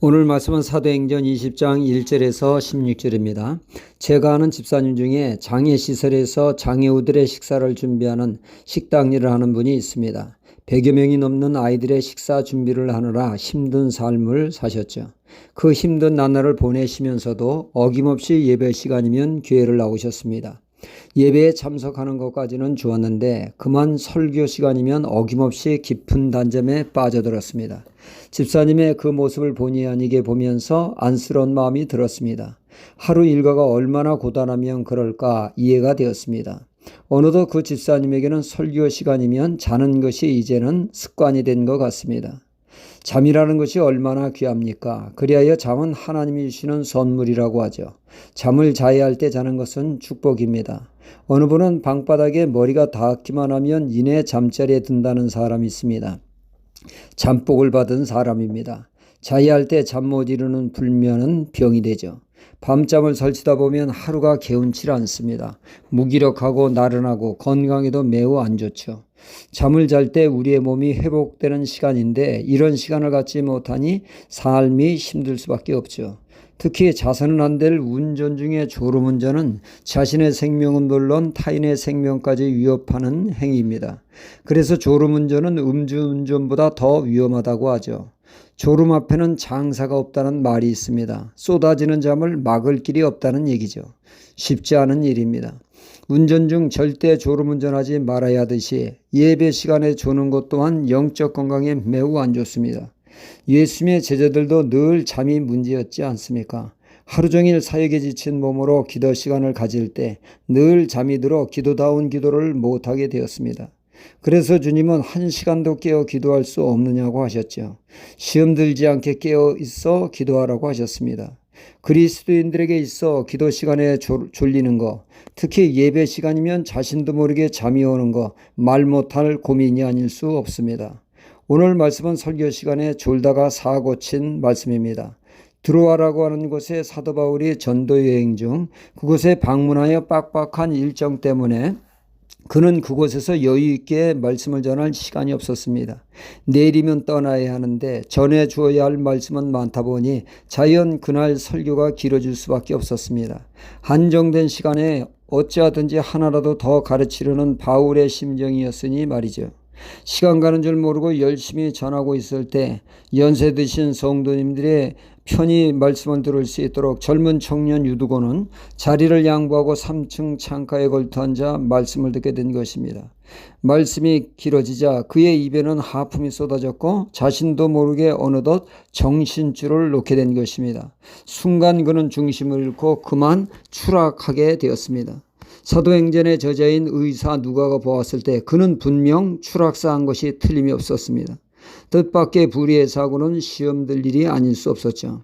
오늘 말씀은 사도행전 20장 1절에서 16절입니다. 제가 아는 집사님 중에 장애시설에서 장애우들의 식사를 준비하는 식당 일을 하는 분이 있습니다. 100여 명이 넘는 아이들의 식사 준비를 하느라 힘든 삶을 사셨죠. 그 힘든 나날을 보내시면서도 어김없이 예배 시간이면 교회를 나오셨습니다. 예배에 참석하는 것까지는 좋았는데 그만 설교 시간이면 어김없이 깊은 단점에 빠져들었습니다. 집사님의 그 모습을 본의 아니게 보면서 안쓰러운 마음이 들었습니다. 하루 일과가 얼마나 고단하면 그럴까 이해가 되었습니다. 어느덧 그 집사님에게는 설교 시간이면 자는 것이 이제는 습관이 된 것 같습니다. 잠이라는 것이 얼마나 귀합니까? 그리하여 잠은 하나님이 주시는 선물이라고 하죠. 잠을 자야 할 때 자는 것은 축복입니다. 어느 분은 방바닥에 머리가 닿기만 하면 이내 잠자리에 든다는 사람이 있습니다. 잠복을 받은 사람입니다. 자야 할 때 잠 못 이루는 불면은 병이 되죠. 밤잠을 설치다 보면 하루가 개운치 않습니다. 무기력하고 나른하고 건강에도 매우 안 좋죠. 잠을 잘 때 우리의 몸이 회복되는 시간인데 이런 시간을 갖지 못하니 삶이 힘들 수밖에 없죠. 특히 자서는 안 될 운전 중에 졸음운전은 자신의 생명은 물론 타인의 생명까지 위협하는 행위입니다. 그래서 졸음운전은 음주운전보다 더 위험하다고 하죠. 졸음 앞에는 장사가 없다는 말이 있습니다. 쏟아지는 잠을 막을 길이 없다는 얘기죠. 쉽지 않은 일입니다. 운전 중 절대 졸음운전하지 말아야 하듯이 예배 시간에 조는 것 또한 영적 건강에 매우 안 좋습니다. 예수님의 제자들도 늘 잠이 문제였지 않습니까? 하루 종일 사역에 지친 몸으로 기도 시간을 가질 때 늘 잠이 들어 기도다운 기도를 못하게 되었습니다. 그래서 주님은 1시간도 깨어 기도할 수 없느냐고 하셨죠. 시험 들지 않게 깨어 있어 기도하라고 하셨습니다. 그리스도인들에게 있어 기도 시간에 졸리는 거, 특히 예배 시간이면 자신도 모르게 잠이 오는 거, 말 못할 고민이 아닐 수 없습니다. 오늘 말씀은 설교 시간에 졸다가 사고 친 말씀입니다. 드로아라고 하는 곳에 사도 바울이 전도 여행 중 그곳에 방문하여 빡빡한 일정 때문에 그는 그곳에서 여유 있게 말씀을 전할 시간이 없었습니다. 내일이면 떠나야 하는데 전해 주어야 할 말씀은 많다 보니 자연 그날 설교가 길어질 수밖에 없었습니다. 한정된 시간에 어찌하든지 하나라도 더 가르치려는 바울의 심정이었으니 말이죠. 시간 가는 줄 모르고 열심히 전하고 있을 때 연세 드신 성도님들의 편히 말씀을 들을 수 있도록 젊은 청년 유두고는 자리를 양보하고 3층 창가에 걸터 앉아 말씀을 듣게 된 것입니다. 말씀이 길어지자 그의 입에는 하품이 쏟아졌고 자신도 모르게 어느덧 정신줄을 놓게 된 것입니다. 순간 그는 중심을 잃고 그만 추락하게 되었습니다. 사도행전의 저자인 의사 누가가 보았을 때 그는 분명 추락사한 것이 틀림이 없었습니다. 뜻밖의 불의의 사고는 시험될 일이 아닐 수 없었죠.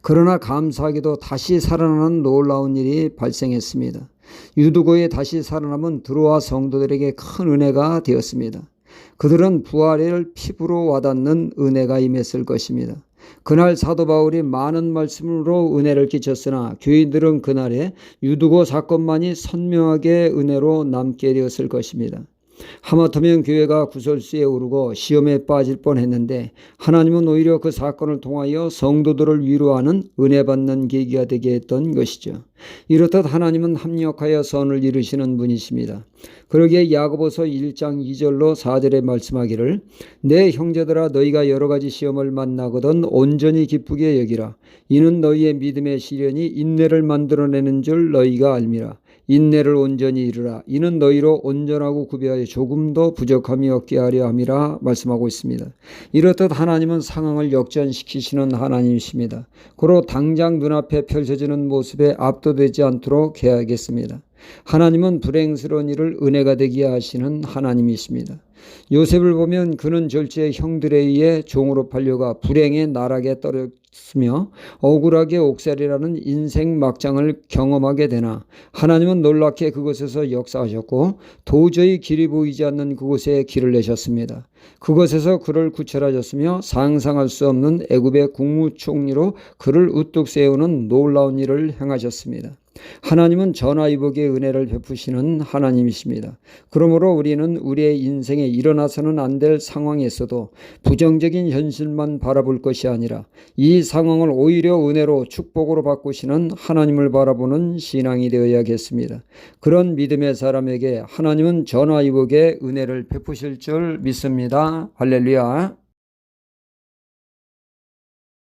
그러나 감사하게도 다시 살아나는 놀라운 일이 발생했습니다. 유두고의 다시 살아남은 드로아 성도들에게 큰 은혜가 되었습니다. 그들은 부활을 피부로 와닿는 은혜가 임했을 것입니다. 그날 사도 바울이 많은 말씀으로 은혜를 끼쳤으나 교인들은 그날에 유두고 사건만이 선명하게 은혜로 남게 되었을 것입니다. 하마터면 교회가 구설수에 오르고 시험에 빠질 뻔했는데 하나님은 오히려 그 사건을 통하여 성도들을 위로하는 은혜 받는 계기가 되게 했던 것이죠. 이렇듯 하나님은 합력하여 선을 이루시는 분이십니다. 그러기에 야고보서 1장 2절로 4절에 말씀하기를 내 형제들아 너희가 여러 가지 시험을 만나거든 온전히 기쁘게 여기라. 이는 너희의 믿음의 시련이 인내를 만들어내는 줄 너희가 알미라. 인내를 온전히 이루라. 이는 너희로 온전하고 구비하여 조금도 부족함이 없게 하려 함이라 말씀하고 있습니다. 이렇듯 하나님은 상황을 역전시키시는 하나님이십니다. 고로 당장 눈앞에 펼쳐지는 모습에 압도되지 않도록 해야겠습니다. 하나님은 불행스러운 일을 은혜가 되게 하시는 하나님이십니다. 요셉을 보면 그는 절제 형들에 의해 종으로 팔려가 불행의 나락에 떨어졌으며 억울하게 옥살이라는 인생 막장을 경험하게 되나 하나님은 놀랍게 그곳에서 역사하셨고 도저히 길이 보이지 않는 그곳에 길을 내셨습니다. 그곳에서 그를 구출하셨으며 상상할 수 없는 애굽의 국무총리로 그를 우뚝 세우는 놀라운 일을 행하셨습니다. 하나님은 전화위복의 은혜를 베푸시는 하나님이십니다. 그러므로 우리는 우리의 인생에 일어나서는 안 될 상황에서도 부정적인 현실만 바라볼 것이 아니라 이 상황을 오히려 은혜로 축복으로 바꾸시는 하나님을 바라보는 신앙이 되어야겠습니다. 그런 믿음의 사람에게 하나님은 전화위복의 은혜를 베푸실 줄 믿습니다. 할렐루야.